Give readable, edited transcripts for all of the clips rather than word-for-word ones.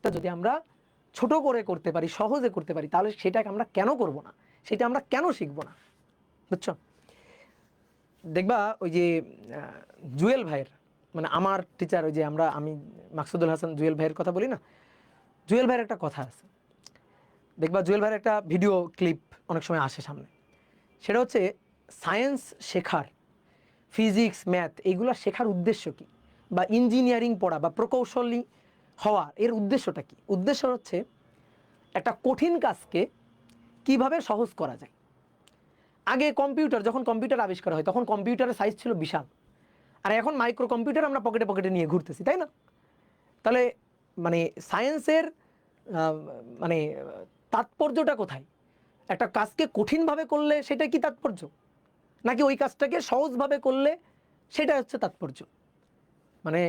কাজটা যদি আমরা ছোট করে করতে পারি, সহজে করতে পারি, তাহলে সেটাকে আমরা কেন করব না, সেটা আমরা কেন শিখবো না? বুঝছো? দেখবা ওই যে জুয়েল ভাইয়ের, মানে আমার টিচার, ওই যে আমি মাকসুদুল হাসান জুয়েল ভাইয়ের কথা বলি না, জুয়েল ভাইয়ের একটা কথা আছে। দেখবা জুয়েল ভাইয়ের একটা ভিডিও ক্লিপ অনেক সময় আসে সামনে। সেটা হচ্ছে সায়েন্স শেখার, ফিজিক্স, ম্যাথ, এইগুলো শেখার উদ্দেশ্য কী, বা ইঞ্জিনিয়ারিং পড়া বা প্রকৌশলী হওয়া এর উদ্দেশ্যটা কী? উদ্দেশ্য হচ্ছে একটা কঠিন কাজকে কিভাবে সহজ করা যায়। আগে কম্পিউটার, যখন কম্পিউটার আবিষ্কার হয় তখন কম্পিউটারের সাইজ ছিল বিশাল, আর এখন মাইক্রো কম্পিউটার আমরা পকেটে পকেটে নিয়ে ঘুরতেছি, তাই না? তাহলে মানে সায়েন্সের মানে তাৎপর্যটা কোথায়? একটা কাজকে কঠিনভাবে করলে সেটা কি তাৎপর্য, নাকি ওই কাজটাকে সহজভাবে করলে সেটা হচ্ছে তাৎপর্য? মানে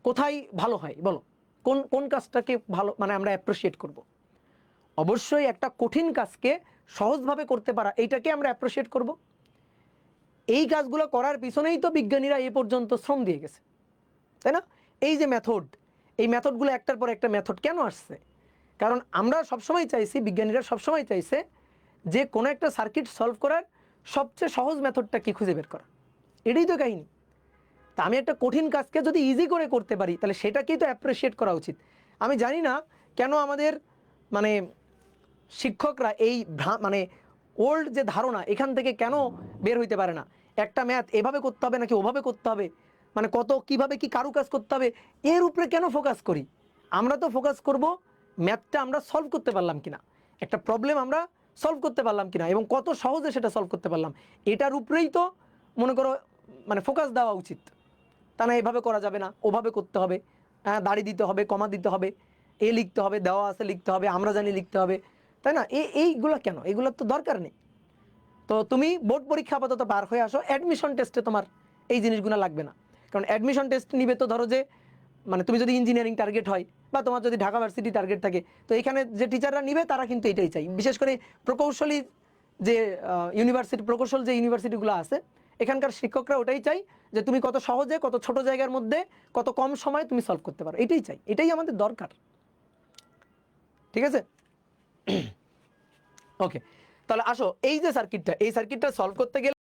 কোথায় ভালো হয় বলো? কোন কোন কাজটাকে ভালো মানে আমরা অ্যাপ্রিসিয়েট করব? অবশ্যই একটা কঠিন কাজকে সহজভাবে করতে পারা, এইটাকে আমরা অ্যাপ্রিসিয়েট করব। এই কাজগুলো করার পিছনেই তো বিজ্ঞানীরা এই পর্যন্ত শ্রম দিয়ে গেছে, তাই না? এই যে মেথড, এই মেথডগুলো একটার পর একটা মেথড কেন আসছে? কারণ আমরা সবসময় চাইছি, বিজ্ঞানীরা সবসময় চাইছে যে কোনো একটা সার্কিট সলভ করার সবচেয়ে সহজ মেথডটা কি খুঁজে বের করা। এটাই তো কাহিনী। তা আমি একটা কঠিন কাজকে যদি ইজি করে করতে পারি, তাহলে সেটাকেই তো অ্যাপ্রিসিয়েট করা উচিত। আমি জানি না কেন আমাদের মানে শিক্ষকরা এই মানে ওল্ড যে ধারণা, এখান থেকে কেন বের হইতে পারে না। একটা ম্যাথ এভাবে করতে হবে নাকি ওভাবে করতে হবে, মানে কত কিভাবে কি কারুকাজ করতে হবে, এর উপরে কেন ফোকাস করি? আমরা তো ফোকাস করব ম্যাথটা আমরা সলভ করতে পারলাম কিনা, একটা প্রবলেম আমরা সলভ করতে পারলাম কিনা, এবং কত সহজে সেটা সলভ করতে পারলাম, এটার উপরেই তো মনে করো মানে ফোকাস দেওয়া উচিত। তা না এভাবে করা যাবে না, ওভাবে করতে হবে, হ্যাঁ দাড়ি দিতে হবে, কমা দিতে হবে, এ লিখতে হবে, দেওয়া আছে লিখতে হবে, আমরা জানি লিখতে হবে, তাই না? এইগুলো কেন? এগুলোর তো দরকার নেই। তো তুমি বোর্ড পরীক্ষা আপাতত পার হয়ে আসো, অ্যাডমিশন টেস্টে তোমার এই জিনিসগুলো লাগবে না। কারণ অ্যাডমিশন টেস্ট নিবে তো ধরো যে মানে তুমি যদি ইঞ্জিনিয়ারিং টার্গেট হয় বা তোমার যদি ঢাকা ভার্সিটি টার্গেট থাকে, তো এখানে যে টিচাররা নিবে তারা কিন্তু এটাই চাই। বিশেষ করে প্রকৌশলী যে ইউনিভার্সিটি, প্রকৌশল যে ইউনিভার্সিটিগুলো আছে, এখানকার শিক্ষকরা ওটাই চাই যে তুমি কত সহজে, কত ছোট জায়গার মধ্যে, কত কম সময় তুমি সলভ করতে পারো, এটাই চাই, এটাই আমাদের দরকার। ঠিক আছে? ওকে, তাহলে আসো এই যে সার্কিটটা, এই সার্কিটটা সলভ করতে গেলে